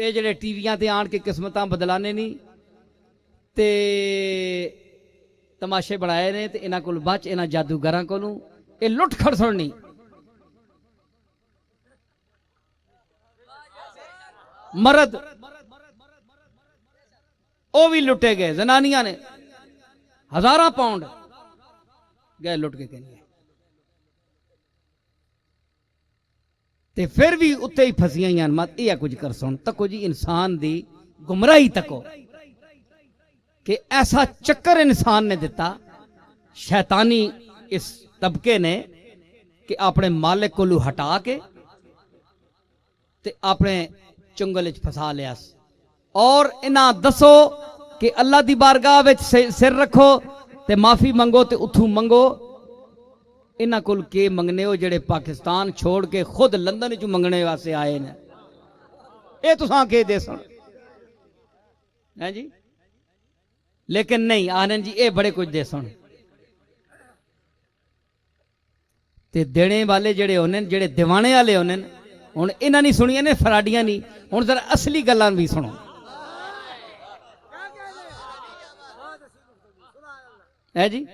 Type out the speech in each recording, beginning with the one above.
ये जेडे टीवियां ते आन के किस्मतां बदलाने नहीं ते तमाशे बनाए ने ते इन्हां कोल बच इन्हां जादूगरां कोलों ये लुट खड़सण नहीं। मर्द वो भी लुटे गए, जनानियां ने हजारां पाउंड गए लुट के कहने ते फिर भी उत्ते ही फसियां ही मत यह कुछ कर सुन तको जी इंसान दी गुमराही तको कि ऐसा चक्कर इंसान ने दिता शैतानी इस तबके ने कि अपने मालिक को हटा के ते अपने चुंगल च फसा लिया। और इन्हां दसो कि अल्लाह दी बारगाह विच सिर रखो ते माफी मंगो ते उथू मंगो। इन्हां कोल के मंगने हो जेड़े पाकिस्तान छोड़ के खुद लंदन च मंगने वास्ते आए ने, ये तुसां के दे सुन है जी। लेकिन नहीं आनंद जी ये बड़े कुछ दे सुन ते देने वाले जेड़े होने जेड़े दिवाने वाले होने हुण इन्हां नहीं सुनिया ने फराडियां नहीं। हुण जरा असली गल्लां भी सुनो है जी।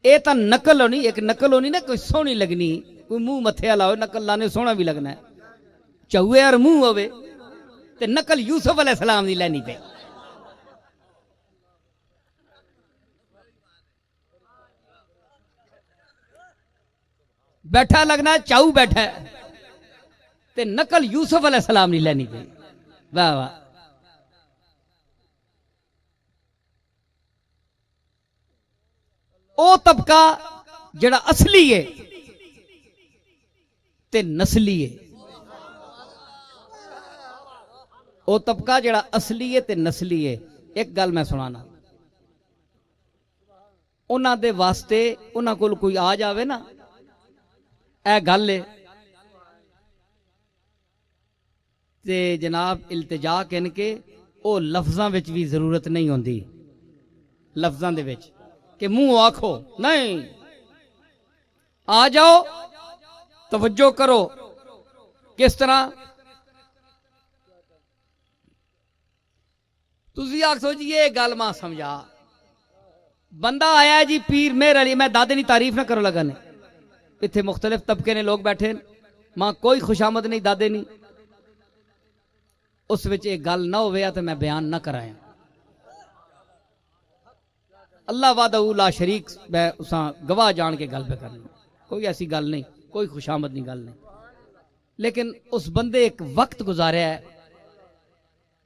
ये तो नकल होनी, एक नकल होनी ना कोई सोहनी लगनी, कोई मुंह मथे वाला हो नकल लाने सोहना भी लगना है। चौहे और मुंह होवे ते नकल यूसुफ अलैहिस्सलाम दी लैनी पे। बैठा लगना चाऊ बैठा है ते नकल यूसुफ अलैहिस्सलाम दी लैनी पे। वाह वाह। ओ तबका जड़ा असली है ते नस्ली है। ओ तबका जड़ा असली है ते नस्ली है। एक गल मैं सुनाना, उन्हां दे वास्ते उन्हां कोल कोई आ जावे ना ए गल है ते जनाब इल्तिजा कह के ओ लफ्जां विच भी जरूरत नहीं होंदी। लफ्जां दे विच कि मुंह आखो नहीं, आ जाओ तवज्जो करो। किस तरह तुसी आखो जी ये गल मां समझा। बंदा आया जी पीर मेहर अली, मैं दादे की तारीफ ना करो लगा ने, इतने मुख्तलिफ तबके ने लोग बैठे मां कोई खुशामद नहीं दादे नहीं। उस विच एक गल ना होवे तो मैं बयान ना कराया। अल्लाह वादहू ला शरीक मैं उसा गवाह जान के गल पे करनी, कोई ऐसी गल नहीं, कोई खुशामद नहीं गल नहीं। लेकिन उस बंदे एक वक्त गुजारिया है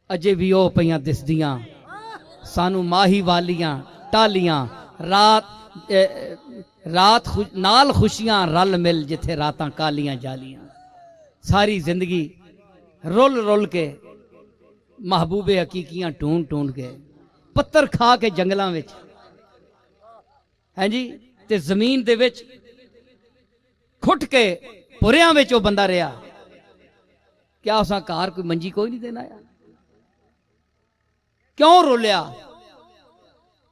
अजे भी ओ पईयां दिसदियां सानू माही वालियां टालियां रात नाल खुशियां रल मिल जिथे रातां कालियां जालियां। सारी जिंदगी रुल रुल के महबूबे हकीकियां ढूंढ ढूंढ के पत्थर खा के जंगलों में है जी ते जमीन दे विच खुट के पुरियां विच ओ बंदा रहा। क्या उसा घर कोई मंजी कोई नहीं देना आया? क्यों रुलिया?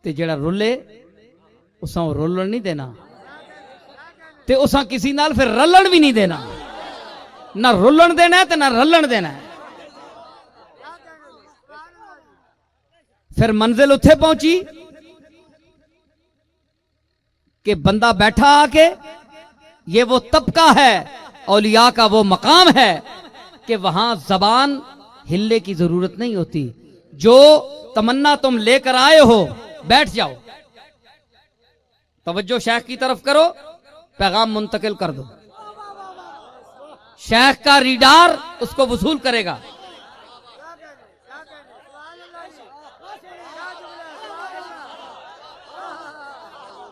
ते जेड़ा रुले उसा रुलन नहीं देना ते उसा किसी नाल फिर रलन भी नहीं देना। ना रुलन देना है ते ना रलन देना है। फिर मंजिल उत्थे पहुंची कि बंदा बैठा आके, ये वो तबका है औलिया का वो मकाम है कि वहां जबान हिलने की जरूरत नहीं होती। जो तमन्ना तुम लेकर आए हो बैठ जाओ, तवज्जो शेख की तरफ करो, पैगाम मुंतकिल कर दो। शेख का रीडार उसको वसूल करेगा।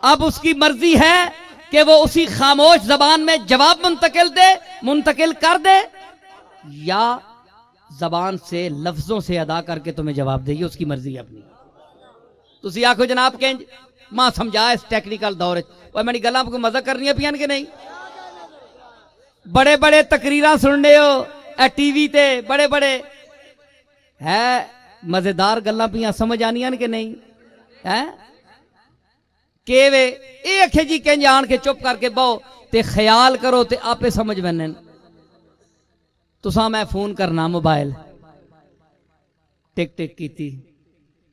अब उसकी मर्जी है कि वो उसी खामोश जबान में जवाब मुंतकिल कर दे या जबान से लफ्जों से अदा करके तुम्हें जवाब देगी। उसकी मर्जी अपनी। तुसी आखो जनाब कह मां समझा इस टेक्निकल दौर मेरी गल्लां कोई मजा करनी पियां कि नहीं? बड़े बड़े तकरीरां सुनने हो टीवी ते, बड़े बड़े है मजेदार गल्लां पियां समझ आनियां कि नहीं है? के वे ये आखे जी कह आन के चुप करके बहो ते ख्याल करो ते आपे समझ बनन। तुसा मैं फोन करना मोबाइल टिक टिक की।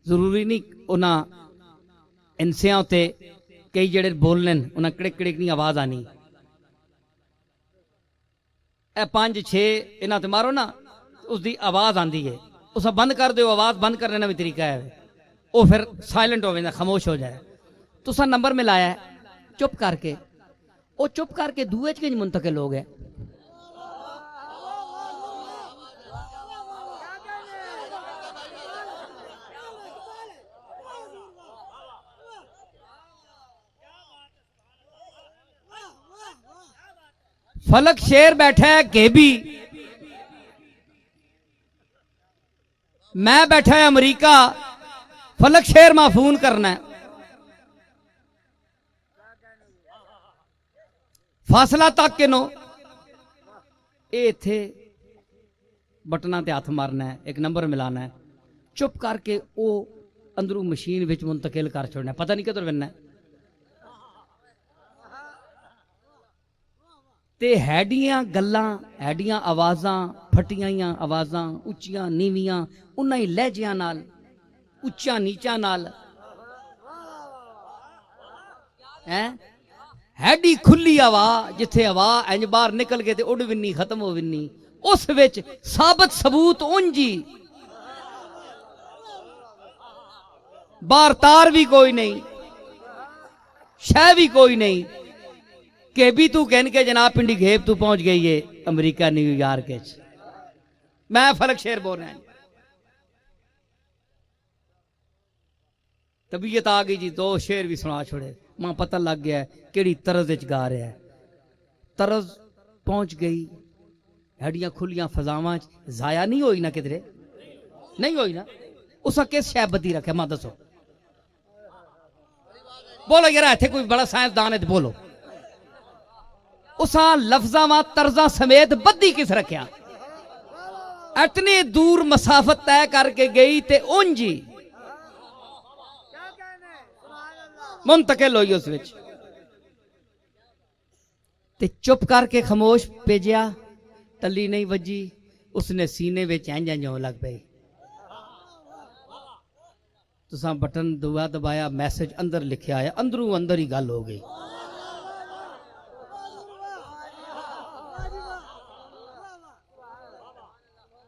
जरूरी नहीं उन्हें इंसिया उत्ते कई जेड़े बोलने उन्हें कड़िक कड़िक नहीं आवाज आनी। ए 5-6 इन्हां ते मारो ना उसकी आवाज आती है, उस बंद कर दो, आवाज बंद करने का भी तरीका है, वो फिर साइलेंट हो जाए, खामोश हो जाए। तुसा नंबर मिलाया चुप करके, वो चुप करके दूए च मुंतकिल हो गए। फलक शेर बैठा है केबी, मैं बैठा है अमरीका, फलक शेर मां फोन करना है। फासला तक के नो इथे बटना ते हथ मारना है, एक नंबर मिलाना है, चुप करके वो अंदरू मशीन विच मुंतकिल कर छोड़ना, पता नहीं किधर बनना है। ते हैडियां गल्लां, हैडियां आवाज़ां, फटियां आवाज़ां, उच्चियां नीवियां, उन्हां ही लहजियां नाल, उच्चा नीचा नाल, हैं हैडी खुली आवाज़, जिथे आवाज़ इंज बाहर निकल के ते उड़ विन्नी खत्म हो विन्नी, उस विच साबित सबूत उंजी, बाहर तार भी कोई नहीं, शह भी कोई नहीं, के भी तू कहन के जनाब पिंडी घेब तू पहुंच गई है अमरीका न्यूयॉर्क। मैं फलक शेर बोल रहा हूं। तबीयत आ गई जी, 2 शेर भी सुना छोड़े, मां पता लग गया केड़ी तरज गा रहा है। तरज पहुंच गई, हड्डियां खुलियां फजावां जाया नहीं होई ना, किधरे नहीं होई ना। उस किस शह बदी रखे मां दसो, बोलो यार, इतने कोई बड़ा साइंसदान है तो बोलो। उसा लफ्जा व तर्जा समेत बद्दी किस रखिया, इतनी दूर मसाफत तय करके गई ते उंजी मुंतकिल हुई उस विच, ते चुप करके खामोश भेजिया, टली नहीं वजी, उसने सीने में इंज इंज होने लग पई। तुसा बटन दबाया, मैसेज अंदर लिखा आया, अंदरों अंदर ही गल हो गई।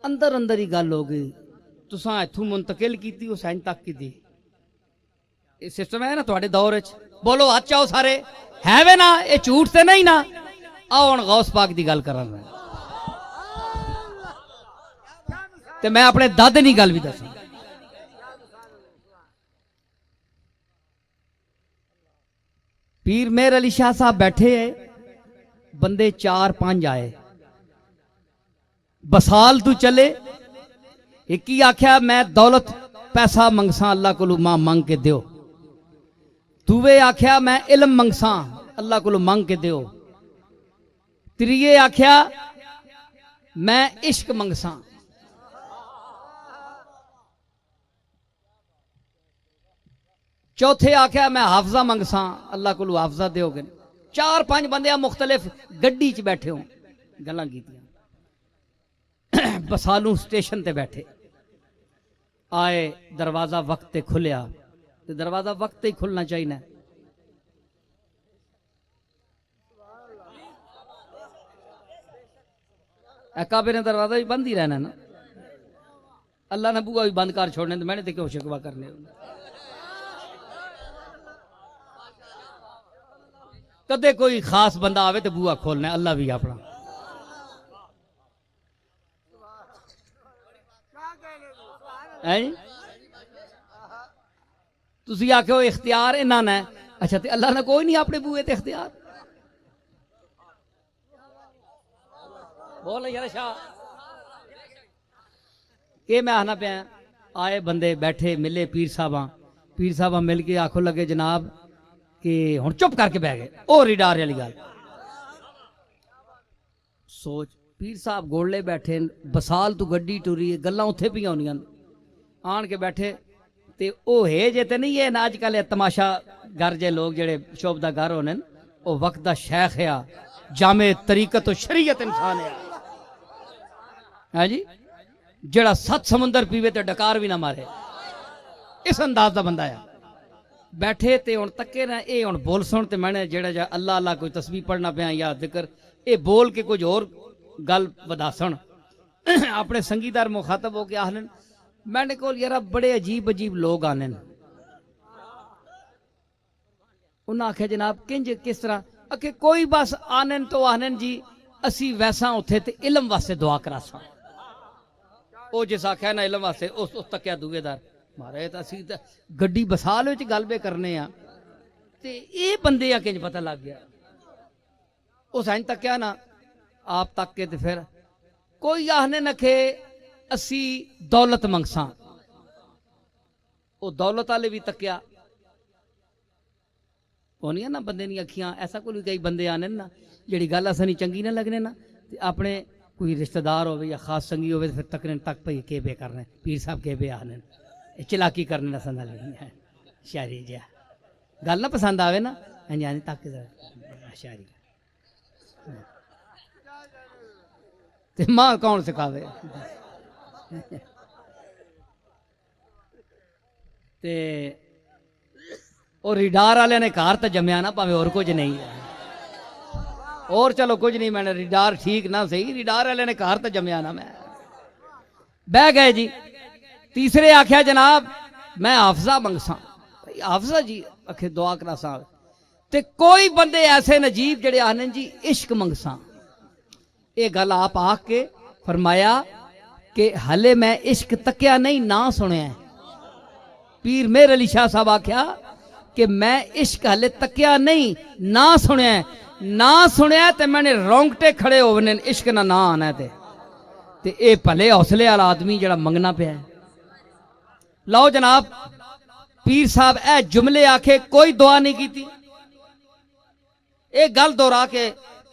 अंदर अंदर ही गल हो गई। तुसा इथों मुंतकिल की, उस इंज तक की। सिस्टम है ना थोड़े दौर च, बोलो हाथ चाओ सारे, है वे ना, ये झूठ से नहीं ना। आओ हुण गौस पाक की गल करा, ते मैं अपने दादे की गल भी दसा। पीर मेहर अली शाह साहब बैठे है, बंदे 4-5 आए, बसाल तू चले, एक ही आख्या मैं दौलत पैसा मंगसा अल्लाह को मां मंग के दियो, दूवे आख्या मैं इल्म मंगसा अल्लाह को मंग के दियो, त्रिये आख्या मैं इश्क मंगसा, चौथे आख्या मैं हाफजा मंगसा अल्लाह को हाफजा दोगे। 4-5 बंदे मुख्तलिफ गड्डी च बैठे हो, गल्लां कीतियां। बसालू स्टेशन ते बैठे आए, दरवाजा वक्त खुलिया, तो दरवाजा वक्त ही खुलना चाहिए। काबे ने दरवाजा भी बंद ही रहना ना, अल्लाह ने बुआ भी बंद कर छोड़ने, तो मैंने तो क्यों शिकवा करने। कदे कोई खास बंदा आवे तो बुआ खोलना, अल्लाह भी अपना। तुसी आखो इख्तियार इन्हां ने, अच्छा ते अल्लाह ने कोई नहीं अपने बूए ते इख्तियार। बोल यार शाह, के मैं आना पाया। आए बंदे बैठे, मिले पीर साहबा मिल के आखो लगे जनाब कि हुण चुप करके बह गए। और ही डार वाली गल सोच, पीर साहब गोले बैठे, बसाल तू गड्डी टुरी, गल्लां उत्थे भी होनियां, आन के बैठे ते ओ है जे ते नहीं है ना। अजकल तमाशा घर जे लोग जेड़े शोभदा घर होने, ओ वक्त दा शेख है, जामे तरीकत तो शरीयत इंसान है जी। ਜਿਹੜਾ 7 ਸਮੁੰਦਰ ਪੀਵੇ ਤੇ ਡਕਾਰ ਵੀ ਨਾ ਮਾਰੇ, इस अंदाज का बंदा है। बैठे ते हुण तक्के ना, ये हुण बोल सुन ते मैंने जेड़ा जा अल्लाह अल्लाह कोई तस्बीह पढ़ना पिया या जिक्र, ये बोल के कुछ और गल वधा सुन। अपने संगीदार मुखातब हो के आखन मैंने को यार बड़े अजीब अजीब लोग आने, उन्हें आख्या जनाब किंज किस तरह? आखे कोई बस आनन तो आनन जी असी वैसा उथे ते इलम वास्ते दुआ करासा। ओ जिस आख्या ना इलम वास्ते उस तक्या दूएदार मारे तो असी गड्डी बसाल विच गलबे करने आ ते ये बंदे आ किंज पता लग गया। उस इंज तक्या ना आप तक के ते फिर कोई आखने नखे असी दौलत मंगसा, वो दौलत वाले भी तक्या होनी ना बंदे दी अखियां। ऐसा कोई कई बंदे आने ना जिहड़ी गल असां चंगी ना लगने ना ते अपने कोई रिश्तेदार हो या खास संगी हो फिर तकने तक भाई के पे करने पीर साहब के पे आने चलाकी करने ना संदा लगनी है शायरी जिहा गल ना पसंद आवे ना अंजानी तक शायरी ते मां कौन सिखावे। ते और रिडार वाले ने घर तो जमया ना भावे और कुछ नहीं है, और चलो कुछ नहीं मैंने रिडार ठीक ना सही, रिडार वाले ने घर तो जमया ना। मैं बह गए जी। तीसरे आख्या जनाब मैं हाफजा मंगसा। हाफजा जी आखे दुआ करा सा। ते कोई बंदे ऐसे नजीब जड़े आने जी इश्क मंगसा। ये गल आप आख के फरमाया कि हले मैं इश्क तकिया नहीं ना सुनिया। पीर मेर अली शाह साहब आख्या कि मैं इश्क हले तकिया नहीं ना सुनिया, ना सुनिया ते मैंने रोंगटे खड़े होने इश्क ना ना आना ते ये भले हौसले वाला आदमी जड़ा मंगना पिया। लो जनाब पीर साहब ए जुमले आखे कोई दुआ नहीं की थी, एक गल दोहरा के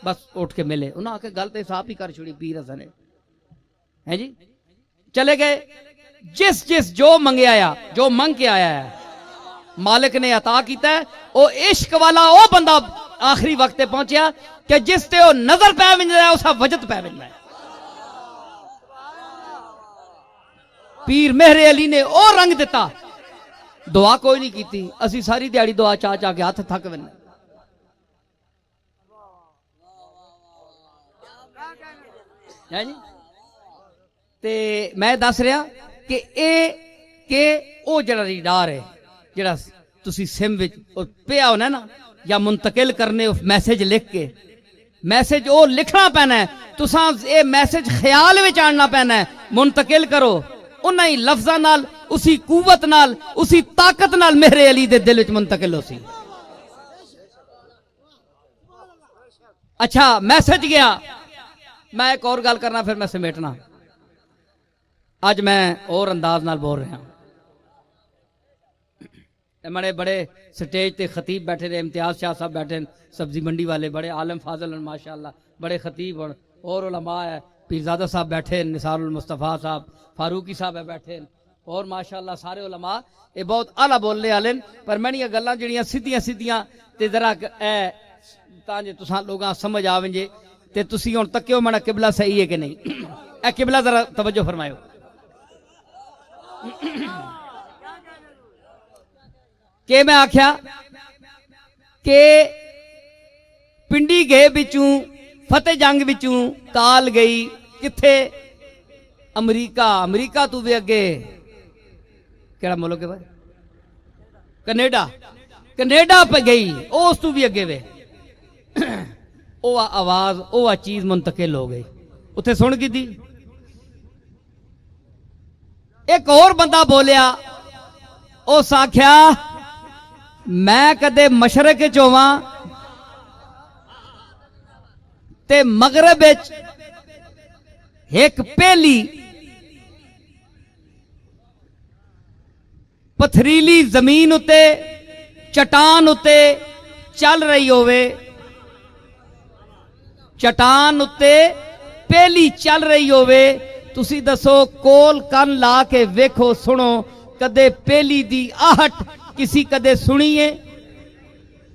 बस उठ के मिले। उन्हें आके गल तो साफ ही कर छोड़ी पीर हसन है जी। चले गए। जिस जिस जो मंगे आया जो मंग के आया है मालिक ने अता किया है। वो इश्क वाला वो बंदा आखिरी वक्त पहुंचा कि जिस ते वो नजर पै विंदा उसका वजद पै विंदा। पीर मेहरे अली ने वो रंग दिता, दुआ कोई नहीं की। असी सारी दिहाड़ी दुआ चाह चाह के हाथ थक विंदे। है जी। ते मैं दस रहा कि ए ओ जड़ा रिडार है जड़ा तुसी सिम विच पिया होना ना या मुंतकिल करने मैसेज लिख के, मैसेज ओ लिखना पैना है। तुसा ये मैसेज ख्याल विच आना पैना है। मुंतकिल करो उन्हां ही लफ्जां नाल, उसी कुवत नाल, उसी ताकत नाल मेरे अली दे दिल विच मुंतकिल हो सी। अच्छा मैसेज गया। मैं एक और गल करना फिर मैं समेटना। अज मैं और अंदाज नाल बोल रहा। मैंने बड़े स्टेज ते खतीब बैठे रहे, इम्तियाज शाह साहब बैठे, सब्जी मंडी वाले बड़े आलम फाजल माशाअल्लाह, बड़े खतीब और उलमा है। पीरजादा साहब बैठे, निसारुल मुस्तफ़ा साहब, फारूकी साहब है बैठे और माशाअल्लाह सारे उलमा ये बहुत आला बोलने वाले। पर मैंने गल्लां जिहड़ियां सीधियां सीधियां ते जरा तां जे तुसां लोगां समझ आवे जे ते तुसी हुण तक्यो मेरा किबला सही है कि नहीं। ए किबला जरा तवज्जो फरमायो। के मैं आख्या के पिंडी गए बिचूं फतेह जंग बिचूं काल गई किथे अमरीका। अमरीका तू भी अगे केड़ा मुल्क है भाई? कनेडा। कनेडा पे गई उस तू भी अगे वे ओ आवाज ओ चीज मुंतकिल हो गई। उथे सुन की थी। एक और बंदा बोलिया उस आख्या मैं कदे मशरक च होवां ते मगरब एक पहली पथरीली जमीन उते चट्टान उते चल रही होवे, चट्टान उत्ते पहली चल रही होवे। तुसी दसो कोल कन ला के वेखो सुनो कदे पहली दी आहट किसी कदे सुनिए?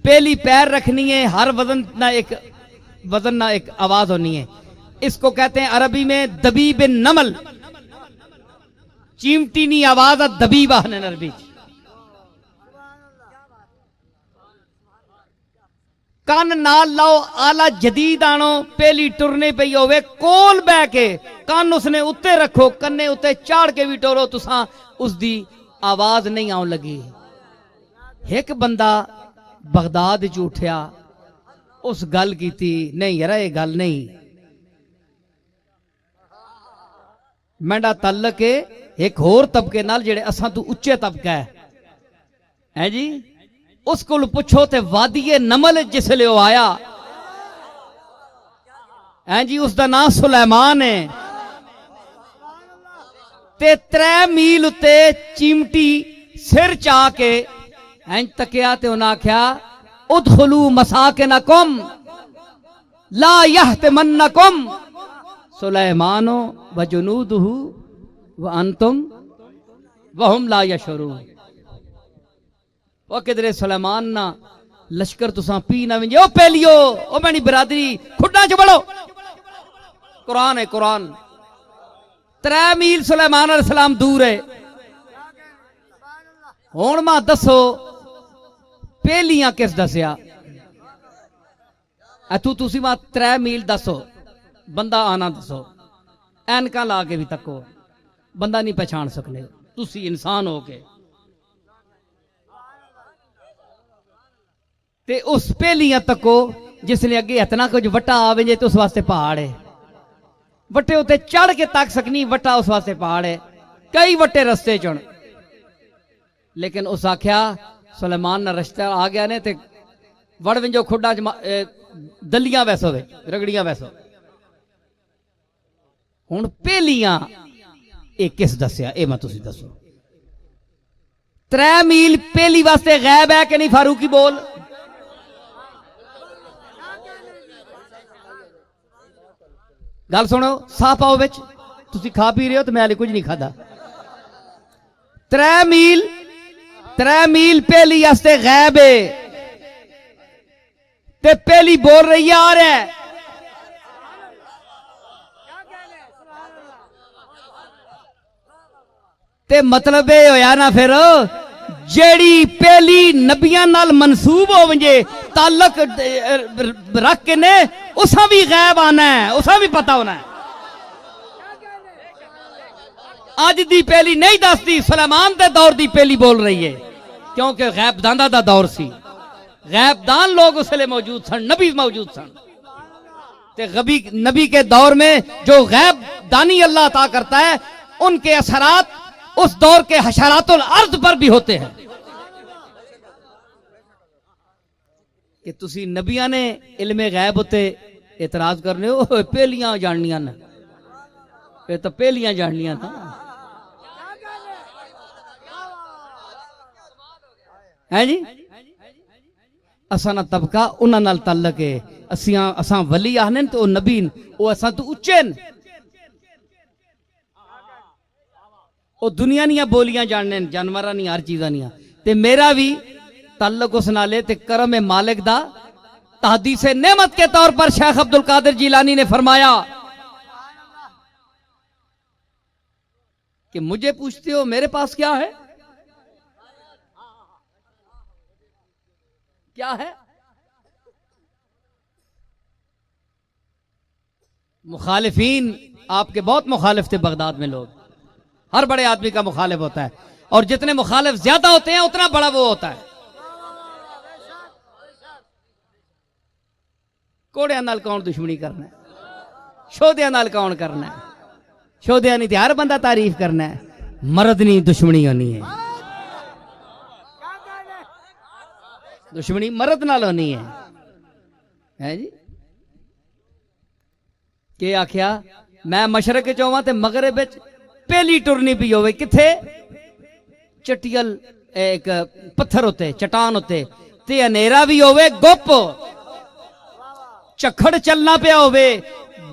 पहली पैर रखनी है, हर वजन ना एक आवाज होनी है। इसको कहते हैं अरबी में दबीब नमल। चिमटी नी आवाज दबी बहने अरबी कन नाल लाओ आला जदीद आनो पहली टुरने पई होवे कोल बह के कन उसने उत्ते रखो कन्ने उत्ते चाड़ के भी टोरो तुसा उसदी आवाज नहीं आउन लगी। एक बंदा बगदाद च उठया उस गल की नहीं यार ये गल नहीं मेरा तल्लक है एक होर तबके नाल जेड़े असां तू उच्चे तबका है जी उस को पुछो ते वादिये नमल जिसले वो आया है जी उसका नाम सुलेमान है ते 3 मील उत्ते चिमटी सिर चा के इंज तकिया ते उन्हें आख्या उदखुलू मसाकिनकुम ला यहतमन्नकुम सुलेमानो व जुनूदुहु व अंतुम वहुम ला यशुरून। ओ किधरे सुलेमान ना लश्कर तुसा पी ना विंजे ओ पहलियो ओ मेरी बिरादरी खुड्डा च बड़ो कुरान है कुरान 3 मील सुलेमान अलैहिस्सलाम दूर है। हुण मां दसो पहलियां किस दसिया तुसी मां 3 मील दसो बंदा आना दसो ऐनका ला के भी तको बंदा नहीं पहचान सकने तुसी इंसान हो के ते उस पहलियां तको जिसने अगे इतना कुछ वटा आवे जे तो उस वास्ते पहाड़ है वटे उत्ते चढ़ के तक सकनी वटा उस वास्ते पहाड़ है कई वटे रस्ते चुन लेकिन उस आख्या सुलेमान ना रस्ता आ गया ने ते वड़ विंजो खुडा दलियां वैसो वे रगड़ियां वैसो हुण पहलियां ए किस दसिया ए मैं तुसी दसो 3 मील पहली वास्ते गैब है कि नहीं फारूकी बोल गल सुनो साफ आओ बिच तुसी खा पी रहे हो तो मैं हाले कुछ नहीं खादा 3 मील पहली वास्ते गैब है ते पहली बोल रही है आ रहा है ते मतलब ये होया ना फिर जेड़ी पहली नबियां नाल मनसूब हो वंजे ताल्लुक रख के ने उसा भी गैब आना है उसा भी पता होना है। अज दी पहली नहीं दसदी सुलेमान दे दौर दी पहली बोल रही है क्योंकि गैबदाना दा दौर सी गैबदान लोग उसले मौजूद सन नबी मौजूद सन ते नबी के दौर में जो गैब दानी अल्लाह अता करता है उनके असरात उस दौर के हशरातुल अर्द पर भी होते हैं कि तुसी नबियां ने इल्मे गैब उते एतराज करने हो पहलियां जाननियां ने ये तो पहलियां जाननियां था है जी असा ना तबका उन्हां नाल ताल्लुक है असां वली आखने तो नबी वो असां तो उच्चे न वो दुनिया निया बोलियां जानने जानवर नहीं हर चीजा नहीं ते मेरा भी ताल्लुक उस नाले ते करम मालिक दा तहदीस नेमत के तौर पर शेख अब्दुल कादिर जिलानी ने फरमाया कि मुझे पूछते हो मेरे पास क्या है क्या है मुखालिफीन आपके बहुत मुखालिफ थे बगदाद में लोग हर बड़े आदमी का मुखालिफ होता है और जितने मुखालिफ ज्यादा होते हैं उतना बड़ा वो होता है। कोड़िया नाल कौन दुश्मनी करना है शोधिया नाल कौन करना है शोधिया नहीं हर बंदा तारीफ करना है मर्द नहीं दुश्मनी होनी है दुश्मनी मर्द नाल होनी है जी के आख्या मैं मशरक चौवा ते मगरब विच पहली टुरनी पी होवे किथे चटियल एक पत्थर होते चट्टान होते ते अनेरा भी होवे गुप झखड़ चलना पिया होवे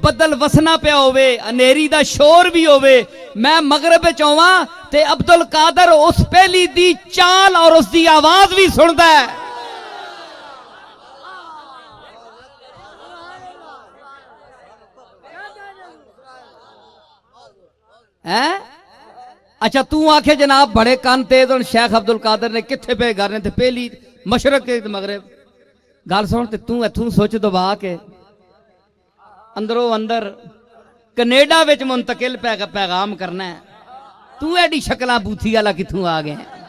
बदल वसना पिया होवे अनेरी दा शोर भी होवे मैं मगरब विच होवां ते अब्दुल कादर उस पहली दी चाल और उसकी आवाज भी सुनदा है अच्छा तू आखे जनाब बड़े कान तेज हुण शेख अब्दुल कादर ने कित्थे पे करने ते पहली मशरक ते मगरब गल सुन ते तू इथों सोच दबा के अंदरों अंदर कनेडा विच मुंतकिल पैगाम करना है तू एडी शक्लां बूथी वाला कित्थों आ गया